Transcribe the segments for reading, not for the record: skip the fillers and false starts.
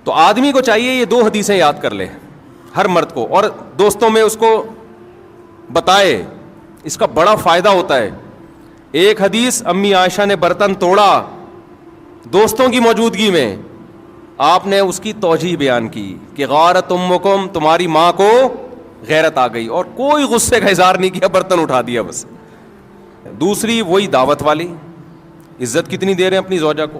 تو آدمی کو چاہیے یہ 2 حدیثیں یاد کر لے ہر مرد کو, اور دوستوں میں اس کو بتائے, اس کا بڑا فائدہ ہوتا ہے. ایک حدیث, امی عائشہ نے برتن توڑا دوستوں کی موجودگی میں, آپ نے اس کی توجیہ بیان کی کہ غارت امکم, تمہاری ماں کو غیرت آ گئی, اور کوئی غصے کا اظہار نہیں کیا, برتن اٹھا دیا بس. دوسری وہی دعوت والی, عزت کتنی دے رہے ہیں اپنی زوجہ کو.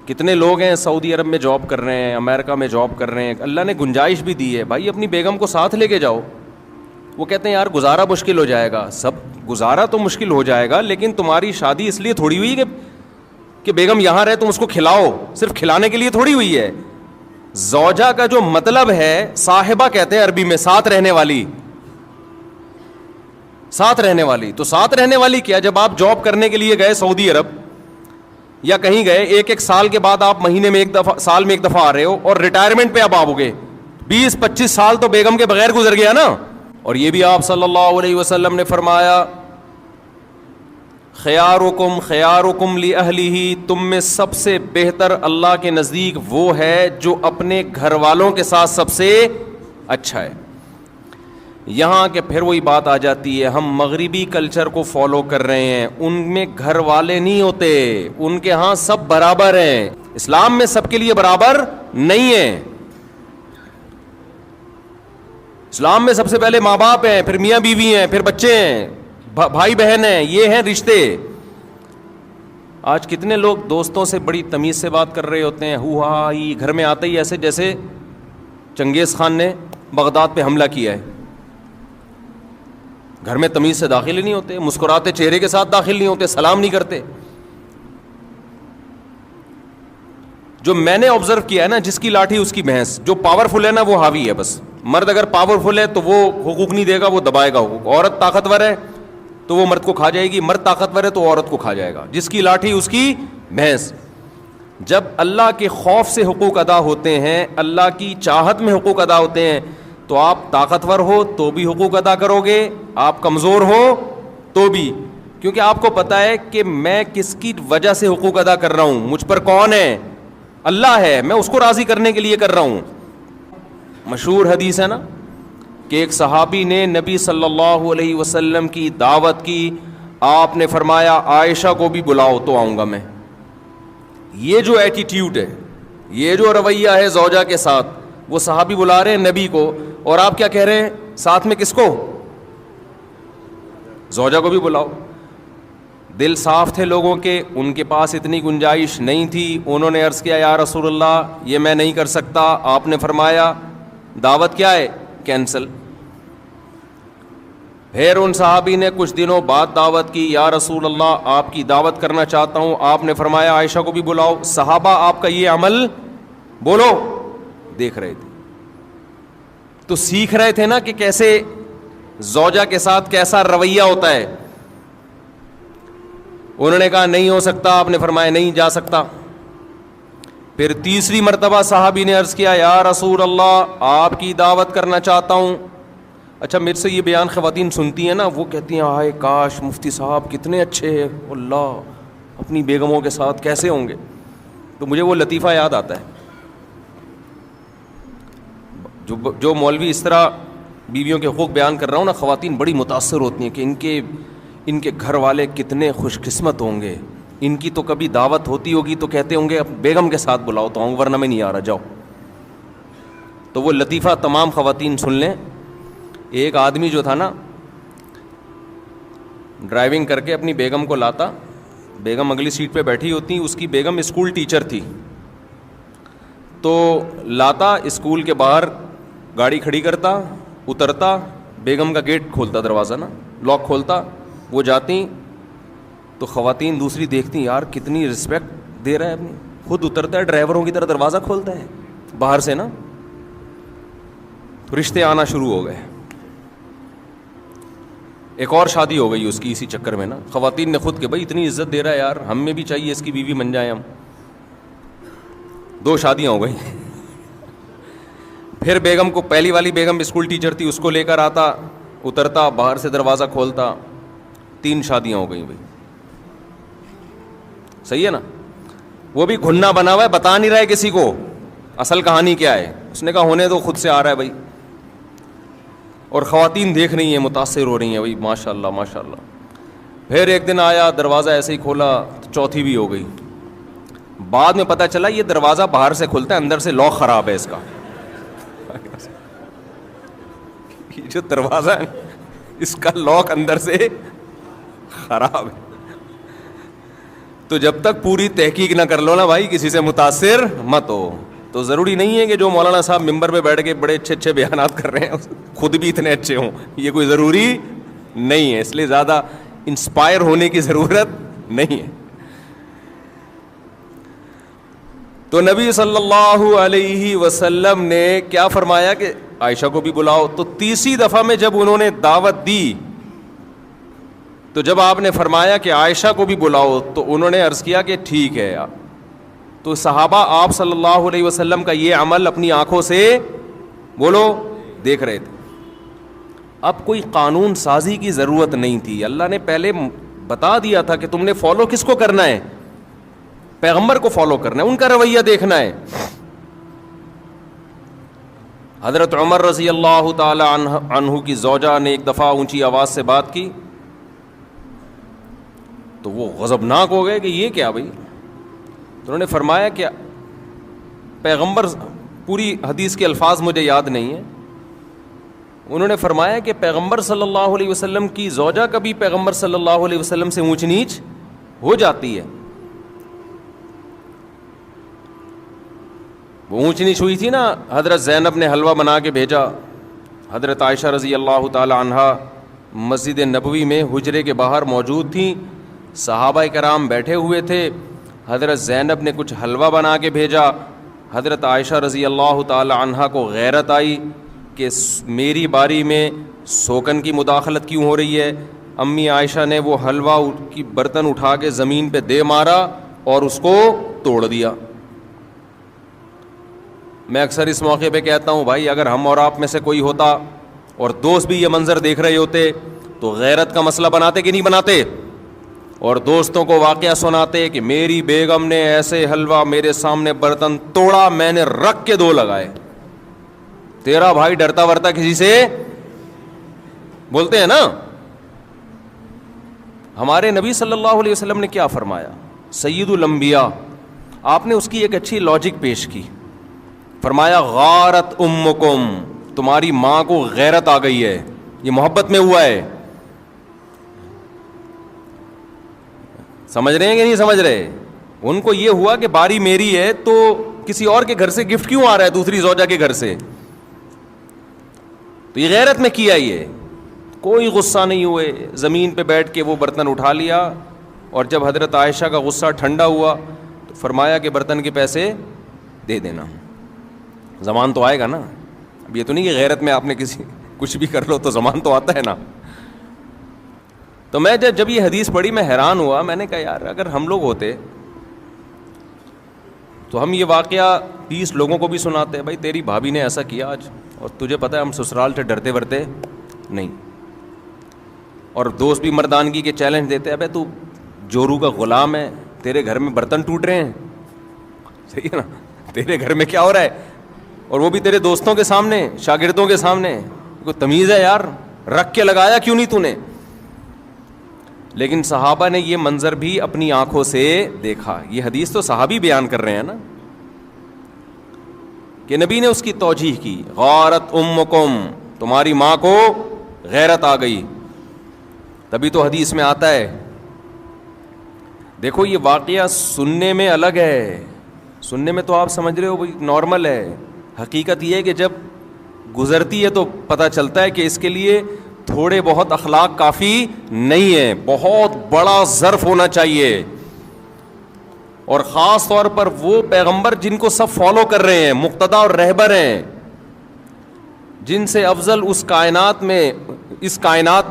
کتنے لوگ ہیں سعودی عرب میں جاب کر رہے ہیں, امریکہ میں جاب کر رہے ہیں, اللہ نے گنجائش بھی دی ہے, بھائی اپنی بیگم کو ساتھ لے کے جاؤ. وہ کہتے ہیں یار گزارا مشکل ہو جائے گا. سب گزارا تو مشکل ہو جائے گا, لیکن تمہاری شادی اس لیے تھوڑی ہوئی کہ بیگم یہاں رہے, تم اس کو کھلاؤ, صرف کھلانے کے لیے تھوڑی ہوئی ہے. زوجہ کا جو مطلب ہے, صاحبہ کہتے ہیں عربی میں, ساتھ رہنے والی, ساتھ رہنے والی. تو ساتھ رہنے والی کیا, جب آپ جاب کرنے کے لیے گئے سعودی عرب یا کہیں گئے, ایک سال کے بعد آپ مہینے میں ایک دفعہ, سال میں ایک دفعہ آ رہے ہو, اور ریٹائرمنٹ پہ اب آؤ گے, 20-25 سال تو بیگم کے بغیر گزر گیا نا. اور یہ بھی آپ صلی اللہ علیہ وسلم نے فرمایا, خیارکم خیارکم لأہلہ, تم میں سب سے بہتر اللہ کے نزدیک وہ ہے جو اپنے گھر والوں کے ساتھ سب سے اچھا ہے. یہاں کہ پھر وہی بات آ جاتی ہے, ہم مغربی کلچر کو فالو کر رہے ہیں, ان میں گھر والے نہیں ہوتے, ان کے ہاں سب برابر ہیں. اسلام میں سب کے لیے برابر نہیں ہے. اسلام میں سب سے پہلے ماں باپ ہیں, پھر میاں بیوی ہیں, پھر بچے ہیں, بھائی بہن ہیں, یہ ہیں رشتے. آج کتنے لوگ دوستوں سے بڑی تمیز سے بات کر رہے ہوتے ہیں, ہو ہا ہی, گھر میں آتے ہی ایسے جیسے چنگیز خان نے بغداد پہ حملہ کیا ہے. گھر میں تمیز سے داخل ہی نہیں ہوتے, مسکراتے چہرے کے ساتھ داخل نہیں ہوتے, سلام نہیں کرتے. جو میں نے آبزرو کیا ہے نا, جس کی لاٹھی اس کی بھینس, جو پاورفل ہے نا وہ حاوی ہے بس. مرد اگر پاورفل ہے تو وہ حقوق نہیں دے گا, وہ دبائے گا حقوق. عورت طاقتور ہے تو وہ مرد کو کھا جائے گی, مرد طاقتور ہے تو عورت کو کھا جائے گا. جس کی لاٹھی اس کی بھینس. جب اللہ کے خوف سے حقوق ادا ہوتے ہیں, اللہ کی چاہت میں حقوق ادا ہوتے ہیں, تو آپ طاقتور ہو تو بھی حقوق ادا کرو گے, آپ کمزور ہو تو بھی, کیونکہ آپ کو پتا ہے کہ میں کس کی وجہ سے حقوق ادا کر رہا ہوں, مجھ پر کون ہے, اللہ ہے, میں اس کو راضی کرنے کے لیے کر رہا ہوں. مشہور حدیث ہے نا کہ ایک صحابی نے نبی صلی اللہ علیہ وسلم کی دعوت کی, آپ نے فرمایا عائشہ کو بھی بلاؤ تو آؤں گا میں. یہ جو ایٹیٹیوڈ ہے, یہ جو رویہ ہے زوجہ کے ساتھ, وہ صحابی بلا رہے ہیں نبی کو, اور آپ کیا کہہ رہے ہیں ساتھ میں, کس کو, زوجہ کو بھی بلاؤ. دل صاف تھے لوگوں کے, ان کے پاس اتنی گنجائش نہیں تھی. انہوں نے عرض کیا یا رسول اللہ یہ میں نہیں کر سکتا. آپ نے فرمایا دعوت کیا ہے, کینسل. پھر ان صحابی نے کچھ دنوں بعد دعوت کی, یا رسول اللہ آپ کی دعوت کرنا چاہتا ہوں. آپ نے فرمایا عائشہ کو بھی بلاؤ. صحابہ آپ کا یہ عمل بولو دیکھ رہے تھے, تو سیکھ رہے تھے نا کہ کیسے زوجہ کے ساتھ کیسا رویہ ہوتا ہے. انہوں نے کہا نہیں ہو سکتا. آپ نے فرمایا نہیں جا سکتا. پھر تیسری مرتبہ صحابی نے عرض کیا یا رسول اللہ آپ کی دعوت کرنا چاہتا ہوں. اچھا میرے سے یہ بیان خواتین سنتی ہیں نا, وہ کہتی ہیں ہائے کاش مفتی صاحب کتنے اچھے ہیں, اللہ اپنی بیگموں کے ساتھ کیسے ہوں گے. تو مجھے وہ لطیفہ یاد آتا ہے, جو مولوی اس طرح بیویوں کے حقوق بیان کر رہا ہوں نا, خواتین بڑی متاثر ہوتی ہیں کہ ان کے گھر والے کتنے خوش قسمت ہوں گے, ان کی تو کبھی دعوت ہوتی ہوگی تو کہتے ہوں گے اب بیگم کے ساتھ بلاؤ تو آؤں, ورنہ میں نہیں آ رہا, جاؤ. تو وہ لطیفہ تمام خواتین سن لیں. ایک آدمی جو تھا نا, ڈرائیونگ کر کے اپنی بیگم کو لاتا, بیگم اگلی سیٹ پہ بیٹھی ہوتی, اس کی بیگم اسکول ٹیچر تھی, تو لاتا اسکول کے باہر گاڑی کھڑی کرتا, اترتا, بیگم کا گیٹ کھولتا, دروازہ نا لاک کھولتا, وہ جاتی تو خواتین دوسری دیکھتی یار کتنی رسپیکٹ دے رہا ہے اپنی, خود اترتا ہے ڈرائیوروں کی طرح دروازہ کھولتا ہے باہر سے نا. رشتے آنا شروع ہو گئے. ایک اور شادی ہو گئی اس کی اسی چکر میں نا. خواتین نے خود کہ بھائی اتنی عزت دے رہا ہے یار, ہم میں بھی چاہیے اس کی بیوی بن جائیں ہم. 2 شادیاں ہو گئی. پھر بیگم کو, پہلی والی بیگم اسکول ٹیچر تھی, اس کو لے کر آتا, اترتا, باہر سے دروازہ کھولتا. 3 شادیاں ہو گئیں بھائی, صحیح ہے نا. وہ بھی گھننا بنا ہوا ہے, بتا نہیں رہا ہے کسی کو اصل کہانی کیا ہے. اس نے کہا ہونے تو خود سے آ رہا ہے بھائی. اور خواتین دیکھ رہی ہیں, متاثر ہو رہی ہیں بھائی, ماشاء اللہ ماشاء اللہ. پھر ایک دن آیا, دروازہ ایسے ہی کھولا تو چوتھی بھی ہو گئی. بعد میں پتہ چلا یہ دروازہ باہر سے کھلتا ہے, اندر سے لاک خراب ہے اس کا. یہ جو دروازہ ہے اس کا لاک اندر سے خراب ہے. تو جب تک پوری تحقیق نہ کر لو نا بھائی, کسی سے متاثر مت ہو. تو ضروری نہیں ہے کہ جو مولانا صاحب ممبر پہ بیٹھ کے بڑے اچھے اچھے بیانات کر رہے ہیں خود بھی اتنے اچھے ہوں, یہ کوئی ضروری نہیں ہے. اس لیے زیادہ انسپائر ہونے کی ضرورت نہیں ہے. تو نبی صلی اللہ علیہ وسلم نے کیا فرمایا کہ عائشہ کو بھی بلاؤ. تو تیسری دفعہ میں جب انہوں نے دعوت دی تو جب آپ نے فرمایا کہ عائشہ کو بھی بلاؤ تو انہوں نے عرض کیا کہ ٹھیک ہے. تو صحابہ آپ صلی اللہ علیہ وسلم کا یہ عمل اپنی آنکھوں سے بولو دیکھ رہے تھے. اب کوئی قانون سازی کی ضرورت نہیں تھی, اللہ نے پہلے بتا دیا تھا کہ تم نے فالو کس کو کرنا ہے, پیغمبر کو فالو کرنا ہے, ان کا رویہ دیکھنا ہے. حضرت عمر رضی اللہ تعالی عنہ کی زوجہ نے ایک دفعہ اونچی آواز سے بات کی تو وہ غضبناک ہو گئے کہ یہ کیا بھائی. تو انہوں نے فرمایا کہ پیغمبر, پوری حدیث کے الفاظ مجھے یاد نہیں ہیں, انہوں نے فرمایا کہ پیغمبر صلی اللہ علیہ وسلم کی زوجہ کبھی پیغمبر صلی اللہ علیہ وسلم سے اونچ نیچ ہو جاتی ہے. وہ اونچ نیچ ہوئی تھی نا, حضرت زینب نے حلوہ بنا کے بھیجا. حضرت عائشہ رضی اللہ تعالی عنہا مسجد نبوی میں حجرے کے باہر موجود تھیں, صحابہ کرام بیٹھے ہوئے تھے. حضرت زینب نے کچھ حلوہ بنا کے بھیجا. حضرت عائشہ رضی اللہ تعالی عنہا کو غیرت آئی کہ میری باری میں سوکن کی مداخلت کیوں ہو رہی ہے. امی عائشہ نے وہ حلوہ کی برتن اٹھا کے زمین پہ دے مارا اور اس کو توڑ دیا. میں اکثر اس موقع پہ کہتا ہوں بھائی, اگر ہم اور آپ میں سے کوئی ہوتا اور دوست بھی یہ منظر دیکھ رہے ہوتے تو غیرت کا مسئلہ بناتے کہ نہیں بناتے, اور دوستوں کو واقعہ سناتے کہ میری بیگم نے ایسے حلوہ میرے سامنے برتن توڑا, میں نے رکھ کے 2 لگائے. تیرا بھائی ڈرتا ورتا کسی سے, بولتے ہیں نا. ہمارے نبی صلی اللہ علیہ وسلم نے کیا فرمایا, سید الانبیاء, آپ نے اس کی ایک اچھی لاجک پیش کی. فرمایا غارت امکم, تمہاری ماں کو غیرت آ گئی ہے. یہ محبت میں ہوا ہے. سمجھ رہے ہیں کہ نہیں سمجھ رہے؟ ان کو یہ ہوا کہ باری میری ہے تو کسی اور کے گھر سے گفٹ کیوں آ رہا ہے, دوسری زوجہ کے گھر سے. تو یہ غیرت میں کیا, یہ کوئی غصہ نہیں ہوئے, زمین پہ بیٹھ کے وہ برتن اٹھا لیا. اور جب حضرت عائشہ کا غصہ ٹھنڈا ہوا تو فرمایا کہ برتن کے پیسے دے دینا. زمان تو آئے گا نا, اب یہ تو نہیں کہ غیرت میں آپ نے کسی کچھ بھی کر لو تو زمان تو آتا ہے نا. تو میں جب یہ حدیث پڑھی میں حیران ہوا. میں نے کہا یار اگر ہم لوگ ہوتے تو ہم یہ واقعہ 20 لوگوں کو بھی سناتے, بھائی تیری بھابھی نے ایسا کیا آج, اور تجھے پتہ ہے ہم سسرال سے ڈرتے ورتے نہیں. اور دوست بھی مردانگی کے چیلنج دیتے, ابے تو جورو کا غلام ہے, تیرے گھر میں برتن ٹوٹ رہے ہیں, صحیح ہے نا, تیرے گھر میں کیا ہو رہا ہے, اور وہ بھی تیرے دوستوں کے سامنے, شاگردوں کے سامنے. کوئی تمیز ہے یار, رکھ کے لگایا کیوں نہیں تو نے. لیکن صحابہ نے یہ منظر بھی اپنی آنکھوں سے دیکھا. یہ حدیث تو صحابی بیان کر رہے ہیں نا, کہ نبی نے اس کی توجیح کی, غارت امکم, تمہاری ماں کو غیرت آ گئی. تبھی تو حدیث میں آتا ہے. دیکھو یہ واقعہ سننے میں الگ ہے, سننے میں تو آپ سمجھ رہے ہو بھائی نارمل ہے. حقیقت یہ ہے کہ جب گزرتی ہے تو پتہ چلتا ہے کہ اس کے لیے تھوڑے بہت اخلاق کافی نہیں ہے, بہت بڑا ظرف ہونا چاہیے. اور خاص طور پر وہ پیغمبر جن کو سب فالو کر رہے ہیں, مقتدا اور رہبر ہیں, جن سے افضل اس کائنات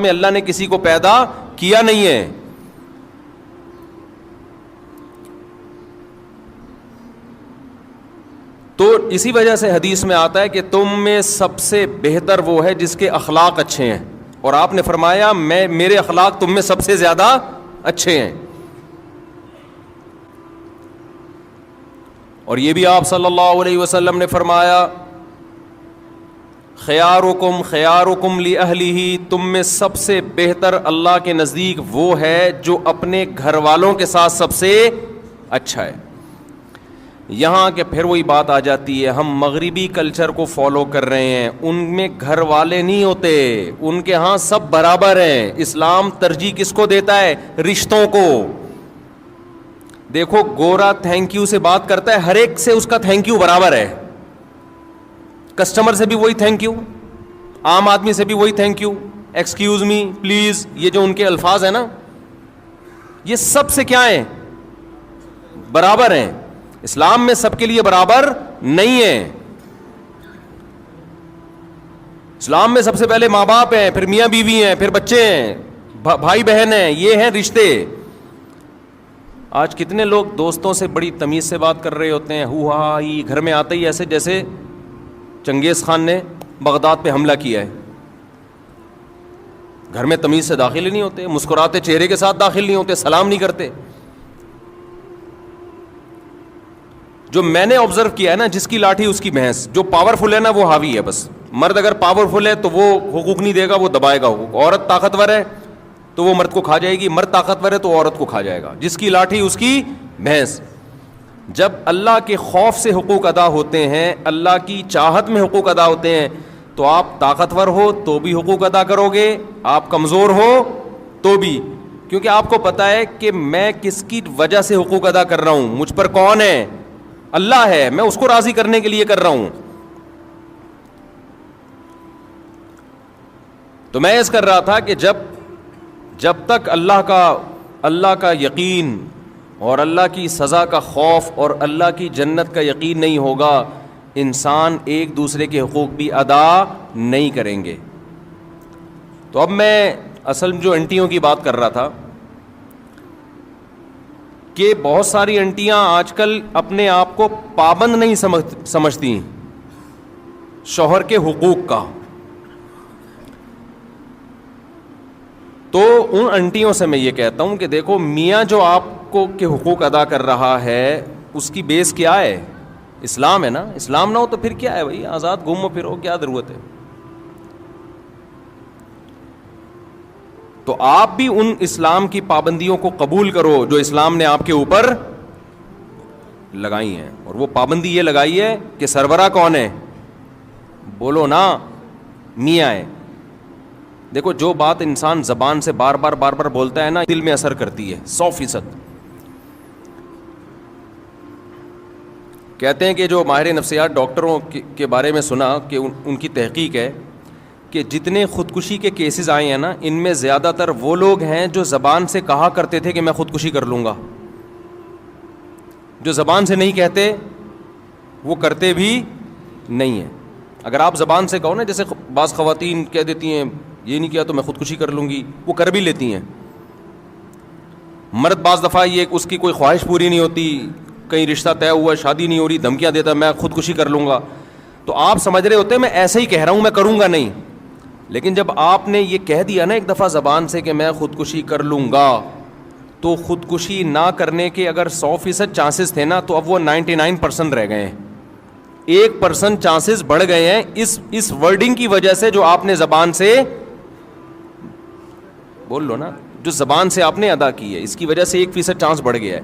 میں اللہ نے کسی کو پیدا کیا نہیں ہے. تو اسی وجہ سے حدیث میں آتا ہے کہ تم میں سب سے بہتر وہ ہے جس کے اخلاق اچھے ہیں, اور آپ نے فرمایا میرے اخلاق تم میں سب سے زیادہ اچھے ہیں. اور یہ بھی آپ صلی اللہ علیہ وسلم نے فرمایا خیارکم خیارکم لأہلہ، تم میں سب سے بہتر اللہ کے نزدیک وہ ہے جو اپنے گھر والوں کے ساتھ سب سے اچھا ہے. یہاں کہ پھر وہی بات آ جاتی ہے، ہم مغربی کلچر کو فالو کر رہے ہیں، ان میں گھر والے نہیں ہوتے، ان کے ہاں سب برابر ہیں. اسلام ترجیح کس کو دیتا ہے؟ رشتوں کو. دیکھو گورا تھینک یو سے بات کرتا ہے، ہر ایک سے اس کا تھینک یو برابر ہے. کسٹمر سے بھی وہی تھینک یو، عام آدمی سے بھی وہی thank you, excuse me, please, یہ جو ان کے الفاظ ہیں نا، یہ سب سے کیا ہیں؟ برابر ہیں. اسلام میں سب کے لیے برابر نہیں ہے. اسلام میں سب سے پہلے ماں باپ ہیں، پھر میاں بیوی ہیں، پھر بچے ہیں، بھائی بہن ہیں، یہ ہیں رشتے. آج کتنے لوگ دوستوں سے بڑی تمیز سے بات کر رہے ہوتے ہیں، ہو ہا ہی، گھر میں آتے ہی ایسے جیسے چنگیز خان نے بغداد پہ حملہ کیا ہے. گھر میں تمیز سے داخل ہی نہیں ہوتے، مسکراتے چہرے کے ساتھ داخل نہیں ہوتے، سلام نہیں کرتے. جو میں نے آبزرو کیا ہے نا، جس کی لاٹھی اس کی بھینس، جو پاورفل ہے نا وہ حاوی ہے. بس مرد اگر پاورفل ہے تو وہ حقوق نہیں دے گا، وہ دبائے گا حقوق. عورت طاقتور ہے تو وہ مرد کو کھا جائے گی، مرد طاقتور ہے تو عورت کو کھا جائے گا. جس کی لاٹھی اس کی بھینس. جب اللہ کے خوف سے حقوق ادا ہوتے ہیں، اللہ کی چاہت میں حقوق ادا ہوتے ہیں، تو آپ طاقتور ہو تو بھی حقوق ادا کرو گے، آپ کمزور ہو تو بھی، کیونکہ آپ کو پتا ہے کہ میں کس کی وجہ سے حقوق ادا کر رہا ہوں. مجھ پر کون ہے؟ اللہ ہے، میں اس کو راضی کرنے کے لیے کر رہا ہوں. تو میں اس کر رہا تھا کہ جب تک اللہ کا یقین اور اللہ کی سزا کا خوف اور اللہ کی جنت کا یقین نہیں ہوگا، انسان ایک دوسرے کے حقوق بھی ادا نہیں کریں گے. تو اب میں اصل جو انٹیوں کی بات کر رہا تھا کہ بہت ساری انٹیاں آج کل اپنے آپ کو پابند نہیں سمجھتی شوہر کے حقوق کا. تو ان انٹیوں سے میں یہ کہتا ہوں کہ دیکھو میاں جو آپ کو کے حقوق ادا کر رہا ہے اس کی بیس کیا ہے؟ اسلام ہے نا. اسلام نہ ہو تو پھر کیا ہے بھائی؟ آزاد گھومو پھرو، کیا ضرورت ہے؟ تو آپ بھی ان اسلام کی پابندیوں کو قبول کرو جو اسلام نے آپ کے اوپر لگائی ہیں. اور وہ پابندی یہ لگائی ہے کہ سربراہ کون ہے؟ بولو نا، میاں ہے. دیکھو جو بات انسان زبان سے بار بار بولتا ہے نا، دل میں اثر کرتی ہے 100%. کہتے ہیں کہ جو ماہر نفسیات ڈاکٹروں کے بارے میں سنا کہ ان کی تحقیق ہے کہ جتنے خودکشی کے کیسز آئے ہیں نا، ان میں زیادہ تر وہ لوگ ہیں جو زبان سے کہا کرتے تھے کہ میں خودکشی کر لوں گا. جو زبان سے نہیں کہتے وہ کرتے بھی نہیں ہیں. اگر آپ زبان سے کہو نا، جیسے بعض خواتین کہہ دیتی ہیں یہ نہیں کیا تو میں خودکشی کر لوں گی، وہ کر بھی لیتی ہیں. مرد بعض دفعہ یہ اس کی کوئی خواہش پوری نہیں ہوتی، کہیں رشتہ طے ہوا، شادی نہیں ہو رہی، دھمکیاں دیتا میں خودکشی کر لوں گا. تو آپ سمجھ رہے ہوتے ہیں میں ایسے ہی کہہ رہا ہوں، میں کروں گا نہیں. لیکن جب آپ نے یہ کہہ دیا نا ایک دفعہ زبان سے کہ میں خودکشی کر لوں گا، تو خودکشی نہ کرنے کے اگر 100% چانسز تھے نا، تو اب وہ 99% رہ گئے ہیں. 1% چانسز بڑھ گئے ہیں اس ورڈنگ کی وجہ سے جو آپ نے زبان سے بول لو نا، جو زبان سے آپ نے ادا کی ہے، اس کی وجہ سے 1% چانس بڑھ گیا ہے.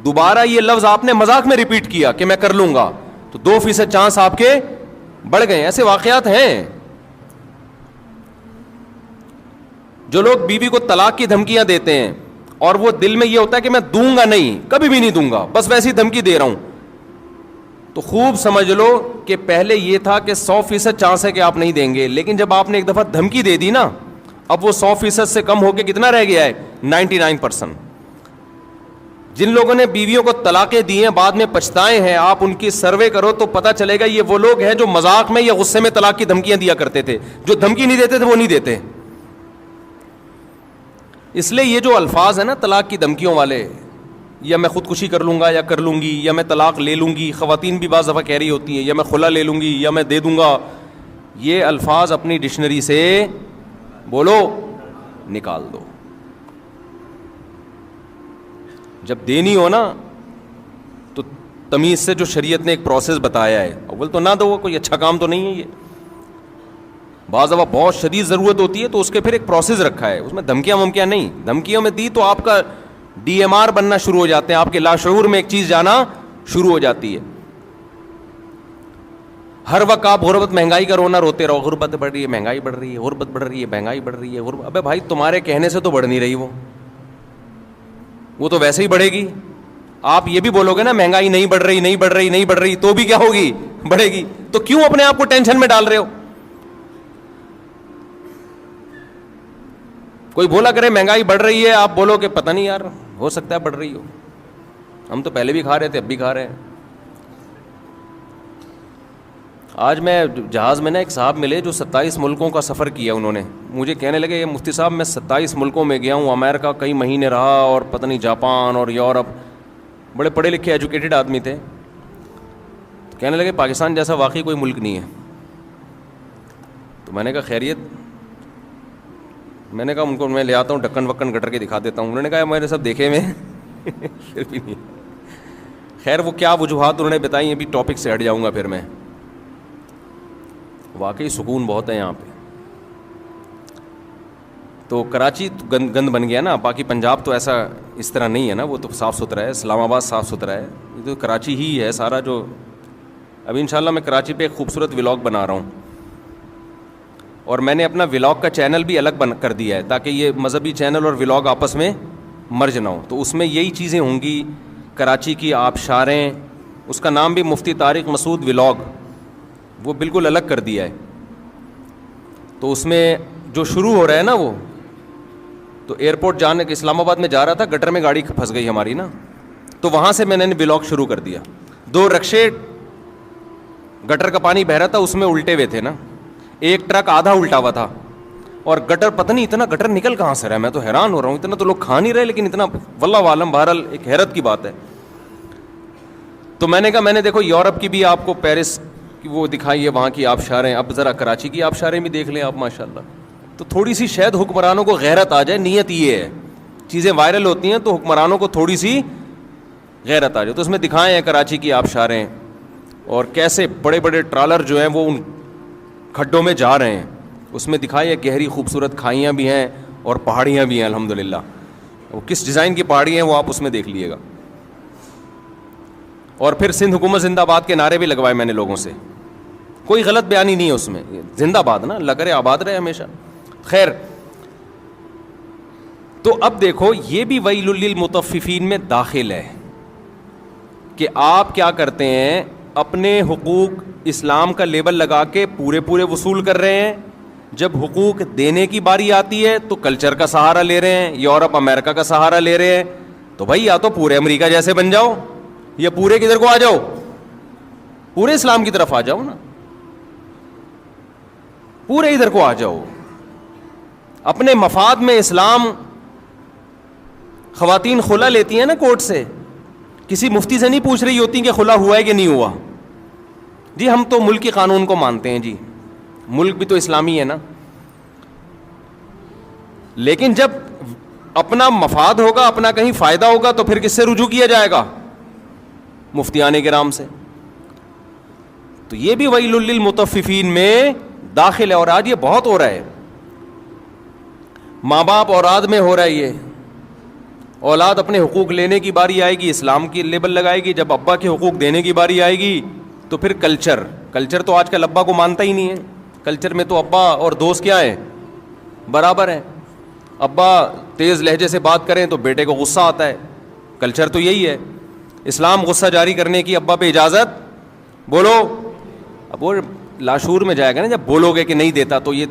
دوبارہ یہ لفظ آپ نے مذاق میں ریپیٹ کیا کہ میں کر لوں گا، تو 2% چانس آپ کے بڑھ گئے ہیں. ایسے واقعات ہیں. جو لوگ بیوی کو طلاق کی دھمکیاں دیتے ہیں اور وہ دل میں یہ ہوتا ہے کہ میں دوں گا نہیں، کبھی بھی نہیں دوں گا، بس ویسی دھمکی دے رہا ہوں، تو خوب سمجھ لو کہ پہلے یہ تھا کہ 100% چانس ہے کہ آپ نہیں دیں گے، لیکن جب آپ نے ایک دفعہ دھمکی دے دی نا، اب وہ 100% سے کم ہو کے کتنا رہ گیا ہے؟ 99%. جن لوگوں نے بیویوں کو طلاقیں دی ہیں بعد میں پچھتائے ہیں، آپ ان کی سروے کرو تو پتہ چلے گا یہ وہ لوگ ہیں جو مذاق میں یا غصے میں طلاق کی دھمکیاں دیا کرتے تھے. جو دھمکی نہیں دیتے تھے وہ نہیں دیتے. اس لیے یہ جو الفاظ ہیں نا طلاق کی دھمکیوں والے، یا میں خودکشی کر لوں گا یا کر لوں گی، یا میں طلاق لے لوں گی، خواتین بھی بعض دفعہ کہہ رہی ہوتی ہیں یا میں خلا لے لوں گی یا میں دے دوں گا، یہ الفاظ اپنی ڈکشنری سے بولو نکال دو. جب دینی ہو نا تو تمیز سے جو شریعت نے ایک پروسیس بتایا ہے, اول تو نہ دو, کوئی اچھا کام تو نہیں ہے یہ. بعض دفعہ بہت شدید ضرورت ہوتی ہے تو اس کے پھر ایک پروسیس رکھا ہے, اس میں دھمکیاں ومکیاں نہیں. دھمکیوں میں دی تو آپ کا ڈی ایم آر بننا شروع ہو جاتے ہیں, آپ کے لاشعور میں ایک چیز جانا شروع ہو جاتی ہے. ہر وقت آپ غربت مہنگائی کا رونا روتے رہو, غربت بڑھ رہی ہے, مہنگائی بڑھ رہی ہے, غربت بڑھ رہی ہے, مہنگائی بڑھ رہی ہے, غربت. ابے بھائی تمہارے کہنے سے تو بڑھ نہیں رہی, وہ تو ویسے ہی بڑھے گی. آپ یہ بھی بولو گے نا مہنگائی نہیں بڑھ رہی, نہیں بڑھ رہی, نہیں بڑھ رہی, تو بھی کیا ہوگی, بڑھے گی. تو کیوں اپنے آپ کو ٹینشن میں ڈال رہے ہو؟ کوئی بولا کرے مہنگائی بڑھ رہی ہے, آپ بولو کہ پتہ نہیں یار, ہو سکتا ہے بڑھ رہی ہو, ہم تو پہلے بھی کھا رہے تھے, اب بھی کھا رہے ہیں. آج میں جہاز میں نا ایک صاحب ملے جو 27 ملکوں کا سفر کیا انہوں نے. مجھے کہنے لگے یہ مفتی صاحب میں 27 ملکوں میں گیا ہوں, امریکہ کئی مہینے رہا, اور پتہ نہیں جاپان اور یورپ. بڑے پڑھے لکھے ایجوکیٹڈ آدمی تھے. کہنے لگے پاکستان جیسا واقعی کوئی ملک نہیں ہے. تو میں نے کہا خیریت؟ میں نے کہا ان کو میں لے آتا ہوں, ڈھکن وکن گٹر کے دکھا دیتا ہوں. انہوں نے کہا میں نے سب دیکھے میں پھر بھی نہیں. خیر وہ کیا وجوہات انہوں نے بتائی, ابھی ٹاپک سے ہٹ جاؤں گا پھر میں. واقعی سکون بہت ہے یہاں پہ. تو کراچی گند بن گیا نا, باقی پنجاب تو ایسا اس طرح نہیں ہے نا, وہ تو صاف ستھرا ہے. اسلام آباد صاف ستھرا ہے, یہ تو کراچی ہی ہے سارا. جو ابھی انشاءاللہ میں کراچی پہ ایک خوبصورت ولاگ بنا رہا ہوں, اور میں نے اپنا ولاگ کا چینل بھی الگ کر دیا ہے تاکہ یہ مذہبی چینل اور ولاگ آپس میں مرج نہ ہو. تو اس میں یہی چیزیں ہوں گی, کراچی کی آبشاریں. اس کا نام بھی مفتی طارق مسعود ولاگ, وہ بالکل الگ کر دیا ہے. تو اس میں جو شروع ہو رہا ہے نا, وہ تو ایئرپورٹ جانے کے اسلام آباد میں جا رہا تھا, گٹر میں گاڑی پھنس گئی ہماری نا, تو وہاں سے میں نے ولاگ شروع کر دیا. 2 رکشے گٹر کا پانی بہ رہا تھا اس میں الٹے ہوئے تھے نا, ایک ٹرک آدھا الٹا ہوا تھا, اور گٹر پتہ نہیں اتنا گٹر نکل کہاں سے رہا ہے. میں تو حیران ہو رہا ہوں, اتنا تو لوگ کھا نہیں رہے, لیکن اتنا واللہ عالم. بہرحال ایک حیرت کی بات ہے. تو میں نے کہا میں نے دیکھو یورپ کی بھی آپ کو پیرس کی وہ دکھائی ہے, وہاں کی آبشاریں, اب ذرا کراچی کی آبشاریں بھی دیکھ لیں آپ ماشاءاللہ. تو تھوڑی سی شاید حکمرانوں کو غیرت آ جائے. نیت یہ ہے, چیزیں وائرل ہوتی ہیں تو حکمرانوں کو تھوڑی سی غیرت آ جائے. تو اس میں دکھائے ہیں کراچی کی آبشاریں, اور کیسے بڑے بڑے ٹرالر جو ہیں وہ ان کھڈوں میں جا رہے ہیں. اس میں دکھائی ہے گہری خوبصورت کھائیاں بھی ہیں اور پہاڑیاں بھی ہیں الحمدللہ. وہ کس ڈیزائن کی پہاڑی ہیں وہ آپ اس میں دیکھ لیے گا. اور پھر سندھ حکومت زندہ باد کے نعرے بھی لگوائے میں نے لوگوں سے. کوئی غلط بیانی نہیں ہے اس میں, زندہ باد نا, اللہ کرے آباد رہے ہمیشہ. خیر, تو اب دیکھو یہ بھی ویل للمطففین میں داخل ہے کہ آپ کیا کرتے ہیں, اپنے حقوق اسلام کا لیبل لگا کے پورے وصول کر رہے ہیں. جب حقوق دینے کی باری آتی ہے تو کلچر کا سہارا لے رہے ہیں, یورپ امریکہ کا سہارا لے رہے ہیں. تو بھائی یا تو پورے امریکہ جیسے بن جاؤ, یا پورے کدھر کو آ جاؤ, پورے اسلام کی طرف آ جاؤ نا, پورے ادھر کو آ جاؤ. اپنے مفاد میں اسلام. خواتین خلا لیتی ہیں نا کورٹ سے, کسی مفتی سے نہیں پوچھ رہی ہوتی کہ خلا ہوا ہے کہ نہیں ہوا. جی ہم تو ملک کے قانون کو مانتے ہیں, جی ملک بھی تو اسلامی ہے نا. لیکن جب اپنا مفاد ہوگا, اپنا کہیں فائدہ ہوگا, تو پھر کس سے رجوع کیا جائے گا؟ مفتیان کرام سے. تو یہ بھی ویل للمطففین میں داخل ہے. اور آج یہ بہت ہو رہا ہے, ماں باپ اولاد میں ہو رہا ہے یہ. اولاد اپنے حقوق لینے کی باری آئے گی, اسلام کی لیبل لگائے گی. جب ابا کے حقوق دینے کی باری آئے گی تو پھر کلچر تو آج کل ابا کو مانتا ہی نہیں ہے. کلچر میں تو ابا اور دوست کیا ہے, برابر ہیں. ابا تیز لہجے سے بات کریں تو بیٹے کو غصہ آتا ہے. کلچر تو یہی ہے. اسلام غصہ جاری کرنے کی ابا پہ اجازت, بولو. اب وہ لاشعور میں جائے گا نا جب بولو گے کہ نہیں دیتا تو یہ.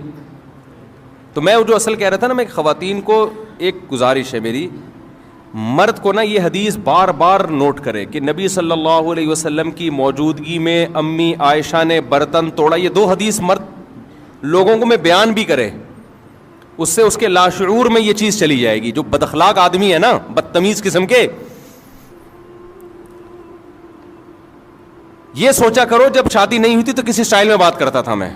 تو میں جو اصل کہہ رہا تھا نا, میں خواتین کو ایک گزارش ہے میری, مرد کو نا یہ حدیث بار بار نوٹ کرے کہ نبی صلی اللہ علیہ وسلم کی موجودگی میں امی عائشہ نے برتن توڑا. یہ 2 حدیث مرد لوگوں کو میں بیان بھی کرے, اس سے اس کے لاشعور میں یہ چیز چلی جائے گی. جو بد اخلاق آدمی ہے نا, بدتمیز قسم کے, یہ سوچا کرو جب شادی نہیں ہوئی تھی تو کس اسٹائل میں بات کرتا تھا میں.